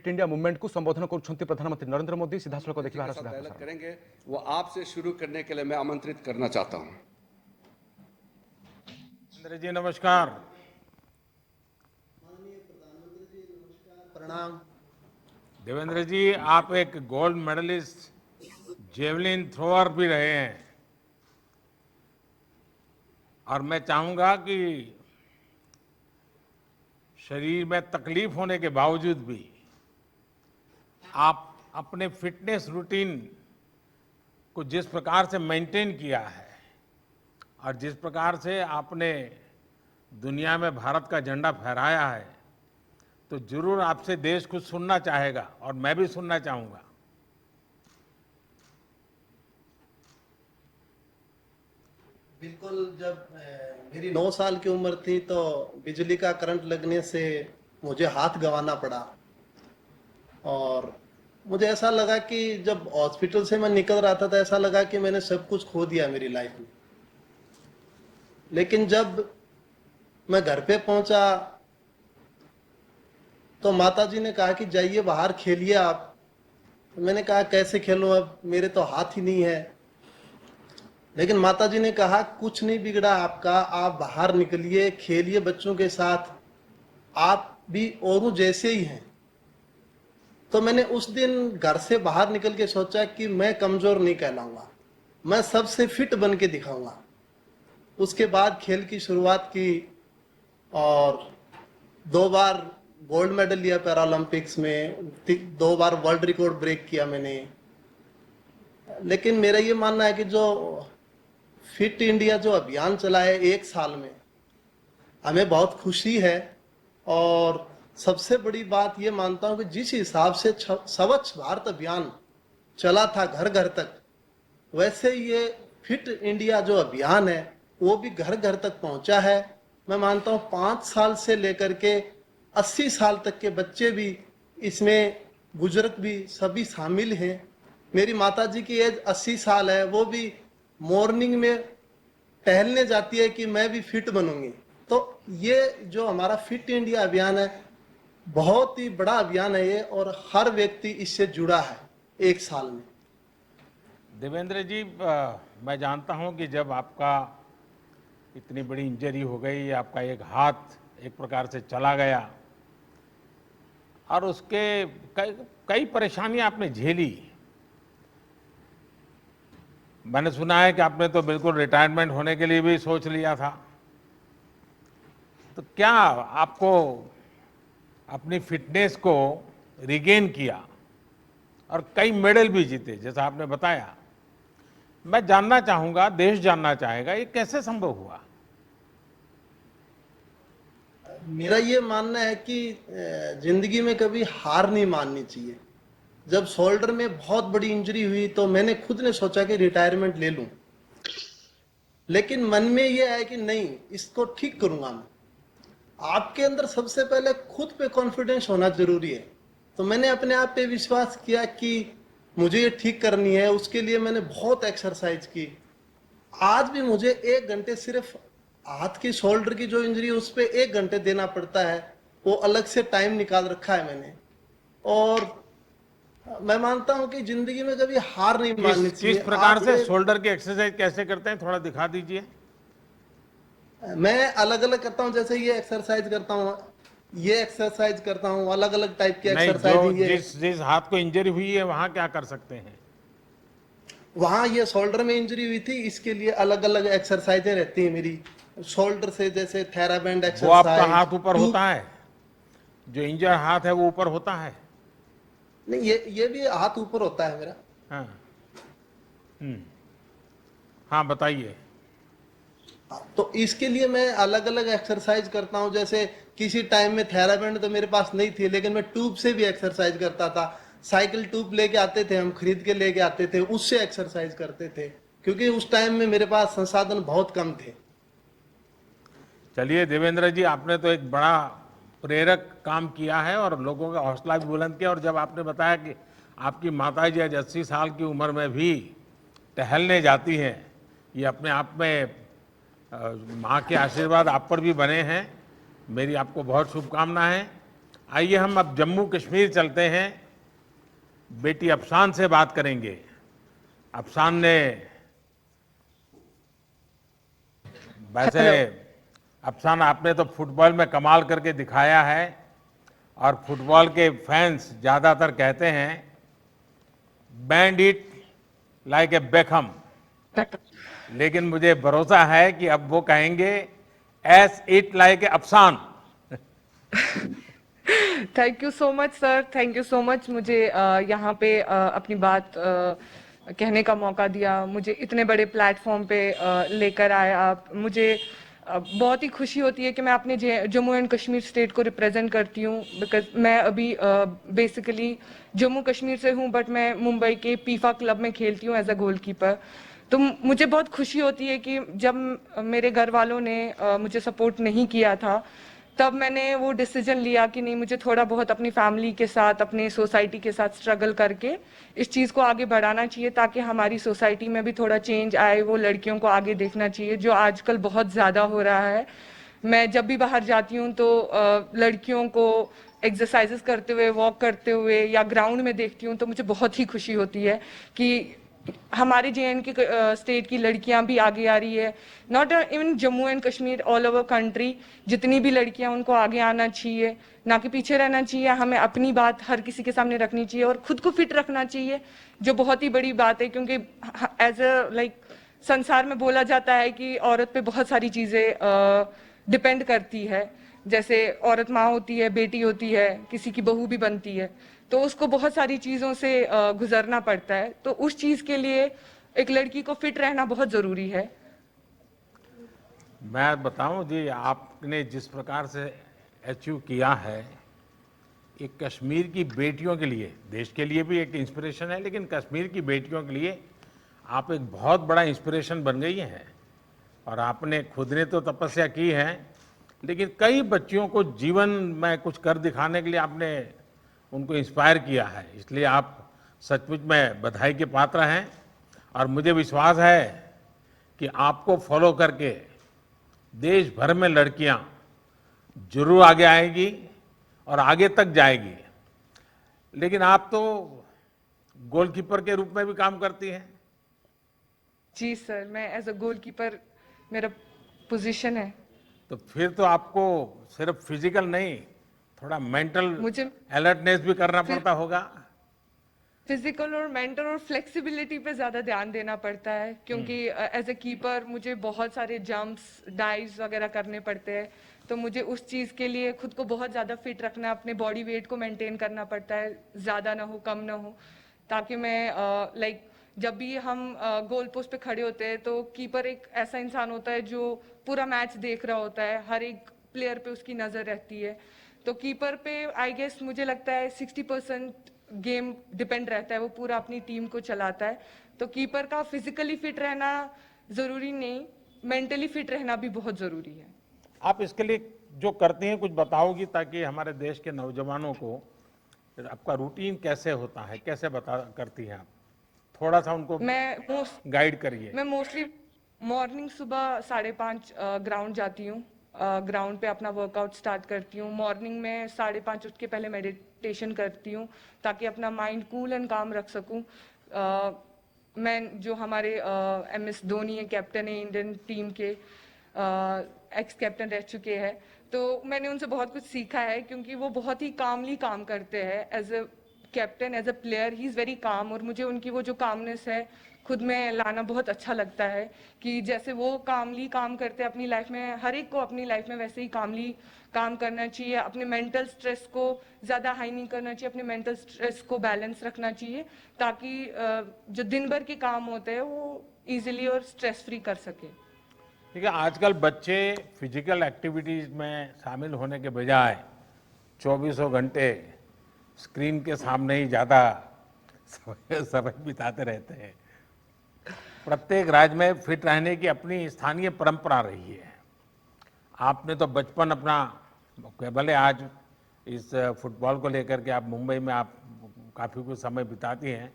Fit India movement को संबोधन कर प्रधानमंत्री नरेंद्र मोदी। सीधासलख देखिए करेंगे वो आपसे शुरू करने के लिए मैं आमंत्रित करना चाहता हूं। देवेंद्र जी नमस्कार। प्रणाम। देवेंद्र जी, आप एक गोल्ड मेडलिस्ट जेवलिन थ्रोअर भी रहे हैं और मैं चाहूंगा कि शरीर में तकलीफ होने के बावजूद भी आप अपने फिटनेस रूटीन को जिस प्रकार से मेंटेन किया है और जिस प्रकार से आपने दुनिया में भारत का झंडा फहराया है, तो जरूर आपसे देश कुछ सुनना चाहेगा और मैं भी सुनना चाहूंगा। बिल्कुल, जब मेरी 9 साल की उम्र थी तो बिजली का करंट लगने से मुझे हाथ गंवाना पड़ा और मुझे ऐसा लगा कि जब हॉस्पिटल से मैं निकल रहा था तो ऐसा लगा कि मैंने सब कुछ खो दिया मेरी लाइफ में। लेकिन जब मैं घर पे पहुंचा तो माताजी ने कहा कि जाइए बाहर खेलिए आप। तो मैंने कहा कैसे खेलूं, अब मेरे तो हाथ ही नहीं है। लेकिन माताजी ने कहा कुछ नहीं बिगड़ा आपका, आप बाहर निकलिए, खेलिए बच्चों के साथ, आप भी औरों जैसे ही हैं। तो मैंने उस दिन घर से बाहर निकल के सोचा कि मैं कमजोर नहीं कहलाऊंगा, मैं सबसे फिट बन के दिखाऊंगा। उसके बाद खेल की शुरुआत की और 2 बार गोल्ड मेडल लिया पैरालंपिक्स में, 2 बार वर्ल्ड रिकॉर्ड ब्रेक किया मैंने। लेकिन मेरा ये मानना है कि जो फिट इंडिया जो अभियान चला है 1 साल में, हमें बहुत खुशी है। और सबसे बड़ी बात ये मानता हूं कि जिस हिसाब से स्वच्छ भारत अभियान चला था घर घर तक, वैसे ये फिट इंडिया जो अभियान है वो भी घर घर तक पहुंचा है। मैं मानता हूं 5 साल से लेकर के 80 साल तक के बच्चे भी इसमें, बुजुर्ग भी, सभी शामिल हैं। मेरी माताजी की एज 80 साल है, वो भी मॉर्निंग में टहलने जाती है कि मैं भी फिट बनूंगी। तो ये जो हमारा फिट इंडिया अभियान है बहुत ही बड़ा अभियान है ये, और हर व्यक्ति इससे जुड़ा है 1 साल में। देवेंद्र जी, मैं जानता हूं कि जब आपका इतनी बड़ी इंजरी हो गई, आपका एक हाथ एक प्रकार से चला गया और उसके कई परेशानियां आपने झेली। मैंने सुना है कि आपने तो बिल्कुल रिटायरमेंट होने के लिए भी सोच लिया था। तो क्या आपको अपनी फिटनेस को रिगेन किया और कई मेडल भी जीते जैसा आपने बताया। मैं जानना चाहूंगा, देश जानना चाहेगा, ये कैसे संभव हुआ? मेरा ये मानना है कि जिंदगी में कभी हार नहीं माननी चाहिए। जब शोल्डर में बहुत बड़ी इंजरी हुई तो मैंने खुद ने सोचा कि रिटायरमेंट ले लूं, लेकिन मन में ये है कि नहीं, इसको ठीक करूंगा मैं। आपके अंदर सबसे पहले खुद पे कॉन्फिडेंस होना जरूरी है। तो मैंने अपने आप पे विश्वास किया कि मुझे ये ठीक करनी है। उसके लिए मैंने बहुत एक्सरसाइज की। आज भी मुझे 1 घंटे सिर्फ हाथ की शोल्डर की जो इंजरी है उस पर 1 घंटे देना पड़ता है, वो अलग से टाइम निकाल रखा है मैंने। और मैं मानता हूं कि जिंदगी में कभी हार नहीं माननी चाहिए। किस प्रकार से शोल्डर की एक्सरसाइज कैसे करते हैं, थोड़ा दिखा दीजिए। मैं अलग अलग करता हूं, जैसे ये एक्सरसाइज करता हूं, ये एक्सरसाइज करता हूं, अलग अलग टाइप की नहीं, एक्सरसाइज। जो जिस हाथ को इंजरी हुई है वहां क्या कर सकते हैं? वहां ये शोल्डर में इंजरी हुई थी, इसके लिए अलग अलग एक्सरसाइजें रहती हैं मेरी शोल्डर से, जैसे थेराबैंड एक्सरसाइज। वो आपका हाथ ऊपर होता है, जो इंजर हाथ है वो ऊपर होता है? नहीं, ये भी हाथ ऊपर होता है मेरा। हाँ। हाँ, बताइए। तो इसके लिए मैं अलग अलग एक्सरसाइज करता हूं। जैसे किसी टाइम में थेराबैंड तो मेरे पास नहीं थी, लेकिन मैं ट्यूब से भी एक्सरसाइज करता था। साइकिल ट्यूब लेके आते थे, हम खरीद के लेके आते थे, उससे एक्सरसाइज करते थे, क्योंकि उस टाइम में मेरे पास संसाधन बहुत कम थे। चलिए देवेंद्र जी, आपने तो एक बड़ा प्रेरक काम किया है और लोगों का हौसला भी बुलंद किया। और जब आपने बताया कि आपकी माताजी आज 80 साल की उम्र में भी टहलने जाती हैं, ये अपने आप में माँ के आशीर्वाद आप पर भी बने हैं। मेरी आपको बहुत शुभकामनाएं। आइए हम अब जम्मू कश्मीर चलते हैं। बेटी अफसान से बात करेंगे। अफसान ने वैसे अफसान आपने तो फुटबॉल में कमाल करके दिखाया है और फुटबॉल के फैंस ज्यादातर कहते हैं band it like a Beckham, लेकिन मुझे भरोसा है कि अब वो कहेंगे S it like a Afsan. Thank you so much sir, thank you so much. मुझे यहाँ पे अपनी बात कहने का मौका दिया, मुझे इतने बड़े प्लेटफॉर्म पे लेकर आए आप। मुझे बहुत ही खुशी होती है कि मैं अपने जम्मू एंड कश्मीर स्टेट को रिप्रेजेंट करती हूँ, बिकॉज मैं अभी बेसिकली जम्मू कश्मीर से हूँ, बट मैं मुंबई के पीफा क्लब में खेलती हूँ एज अ गोलकीपर। तो मुझे बहुत खुशी होती है कि जब मेरे घर वालों ने मुझे सपोर्ट नहीं किया था, तब मैंने वो डिसीजन लिया कि नहीं, मुझे थोड़ा बहुत अपनी फैमिली के साथ, अपने सोसाइटी के साथ स्ट्रगल करके इस चीज़ को आगे बढ़ाना चाहिए, ताकि हमारी सोसाइटी में भी थोड़ा चेंज आए। वो लड़कियों को आगे देखना चाहिए, जो आजकल बहुत ज़्यादा हो रहा है। मैं जब भी बाहर जाती हूँ तो लड़कियों को एक्सरसाइजेस करते हुए, वॉक करते हुए या ग्राउंड में देखती हूँ, तो मुझे बहुत ही खुशी होती है कि हमारे JNK स्टेट की लड़कियां भी आगे आ रही है। Not even Jammu and Kashmir, all over country जितनी भी लड़कियां, उनको आगे आना चाहिए, ना कि पीछे रहना चाहिए। हमें अपनी बात हर किसी के सामने रखनी चाहिए और खुद को फिट रखना चाहिए, जो बहुत ही बड़ी बात है, क्योंकि एज अ लाइक संसार में बोला जाता है कि औरत पे बहुत सारी चीज़ें डिपेंड करती है। जैसे औरत माँ होती है, बेटी होती है, किसी की बहू भी बनती है, तो उसको बहुत सारी चीज़ों से गुजरना पड़ता है। तो उस चीज़ के लिए एक लड़की को फिट रहना बहुत ज़रूरी है। मैं बताऊं जी, आपने जिस प्रकार से अचीव किया है, ये कश्मीर की बेटियों के लिए, देश के लिए भी एक इंस्पिरेशन है, लेकिन कश्मीर की बेटियों के लिए आप एक बहुत बड़ा इंस्पिरेशन बन गई हैं। और आपने खुद ने तो तपस्या की है, लेकिन कई बच्चियों को जीवन में कुछ कर दिखाने के लिए आपने उनको इंस्पायर किया है। इसलिए आप सचमुच में बधाई के पात्र हैं और मुझे विश्वास है कि आपको फॉलो करके देश भर में लड़कियां जरूर आगे आएंगी और आगे तक जाएगी। लेकिन आप तो गोलकीपर के रूप में भी काम करती हैं। जी सर, मैं एज अ गोलकीपर मेरा पोजीशन है। तो फिर तो आपको सिर्फ फिजिकल नहीं, थोड़ा मेंटल मुझे अलर्टनेस भी करना पड़ता होगा। फिजिकल और मेंटल और फ्लेक्सिबिलिटी पे ज़्यादा ध्यान देना पड़ता है, क्योंकि एज ए कीपर मुझे बहुत सारे जंप्स, डाइव्स वगैरह करने पड़ते हैं। तो मुझे उस चीज़ के लिए खुद को बहुत ज़्यादा फिट रखना, अपने बॉडी वेट को मेंटेन करना पड़ता है, ज़्यादा ना हो कम ना हो, ताकि मैं लाइक जब भी हम गोल पोस्ट पे खड़े होते हैं, तो कीपर एक ऐसा इंसान होता है जो पूरा मैच देख रहा होता है, हर एक प्लेयर पे उसकी नज़र रहती है। तो कीपर पे आई गेस मुझे लगता है 60% गेम डिपेंड रहता है, वो पूरा अपनी टीम को चलाता है। तो कीपर का फिजिकली फिट रहना ज़रूरी नहीं, मेंटली फिट रहना भी बहुत ज़रूरी है। आप इसके लिए जो करती हैं कुछ बताओगी, ताकि हमारे देश के नौजवानों को आपका रूटीन कैसे होता है, कैसे बता करती हैं आप, थोड़ा सा उनको गाइड करिए। मैं मोस्टली मॉर्निंग सुबह 5:30 ग्राउंड जाती हूँ, ग्राउंड पे अपना वर्कआउट स्टार्ट करती हूँ। मॉर्निंग में 5:30 उठ के पहले मेडिटेशन करती हूँ, ताकि अपना माइंड कूल एंड काम रख सकूँ। मैं जो हमारे MS धोनी है, कैप्टन है इंडियन टीम के, एक्स कैप्टन रह चुके हैं, तो मैंने उनसे बहुत कुछ सीखा है, क्योंकि वो बहुत ही कामली काम करते हैं। As a captain, as a player, he is very calm, और मुझे उनकी वो जो कामनेस है खुद में लाना बहुत अच्छा लगता है, कि जैसे वो कामली काम करते हैं अपनी लाइफ में, हर एक को अपनी लाइफ में वैसे ही कामली काम करना चाहिए। अपने मेंटल स्ट्रेस को ज़्यादा हाई नहीं करना चाहिए, अपने मेंटल स्ट्रेस को बैलेंस रखना चाहिए, ताकि जो दिन भर के काम होते हैं वो ईजिली और स्ट्रेस फ्री कर सके। ठीक है, आजकल बच्चे फिजिकल एक्टिविटीज में शामिल होने के बजाय 24 घंटे स्क्रीन के सामने ही ज़्यादा समय बिताते रहते हैं। प्रत्येक राज्य में फिट रहने की अपनी स्थानीय परंपरा रही है। आपने तो बचपन अपना, भले आज इस फुटबॉल को लेकर के आप मुंबई में आप काफ़ी कुछ समय बिताती हैं,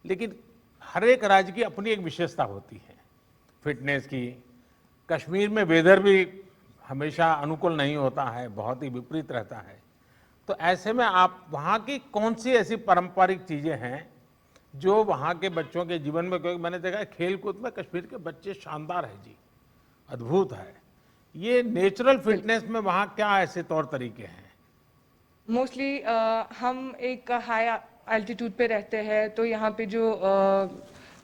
लेकिन हर एक राज्य की अपनी एक विशेषता होती है फिटनेस की। कश्मीर में वेदर भी हमेशा अनुकूल नहीं होता है, बहुत ही विपरीत रहता है। तो ऐसे में आप वहाँ की कौन सी ऐसी पारंपरिक चीजें हैं जो वहाँ के बच्चों के जीवन में, क्योंकि मैंने देखा है खेल कूद में कश्मीर के बच्चे शानदार है जी, अद्भुत है। ये नेचुरल फिटनेस में वहाँ क्या ऐसे तौर तरीके हैं? मोस्टली हम एक हाई एल्टीट्यूड पे रहते हैं, तो यहाँ पे जो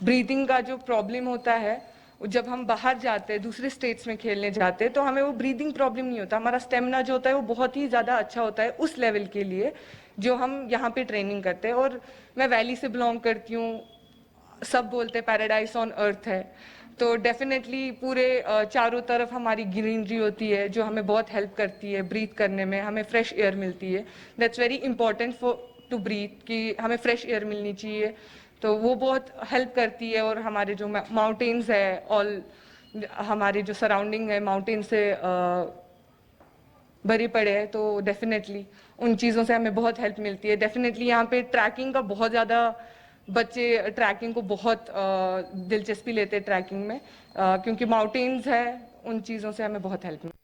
ब्रीदिंग का जो प्रॉब्लम होता है, जब हम बाहर जाते हैं दूसरे स्टेट्स में खेलने जाते हैं तो हमें वो ब्रीदिंग प्रॉब्लम नहीं होता। हमारा स्टेमिना जो होता है वो बहुत ही ज़्यादा अच्छा होता है उस लेवल के लिए जो हम यहाँ पे ट्रेनिंग करते हैं। और मैं वैली से बिलोंग करती हूँ, सब बोलते हैं पैराडाइज ऑन अर्थ है, तो डेफिनेटली पूरे चारों तरफ हमारी ग्रीनरी होती है जो हमें बहुत हेल्प करती है ब्रीथ करने में, हमें फ्रेश एयर मिलती है। That's very important for to breathe कि हमें फ्रेश एयर मिलनी चाहिए, तो वो बहुत हेल्प करती है। और हमारे जो माउंटेन्स है, ऑल हमारे जो सराउंडिंग है माउंटेन से भरी पड़े हैं, तो डेफिनेटली उन चीज़ों से हमें बहुत हेल्प मिलती है। डेफिनेटली यहाँ पे ट्रैकिंग का बहुत ज़्यादा, बच्चे ट्रैकिंग को बहुत दिलचस्पी लेते हैं ट्रैकिंग में, क्योंकि माउंटेन्स है, उन चीज़ों से हमें बहुत हेल्प मिलती है।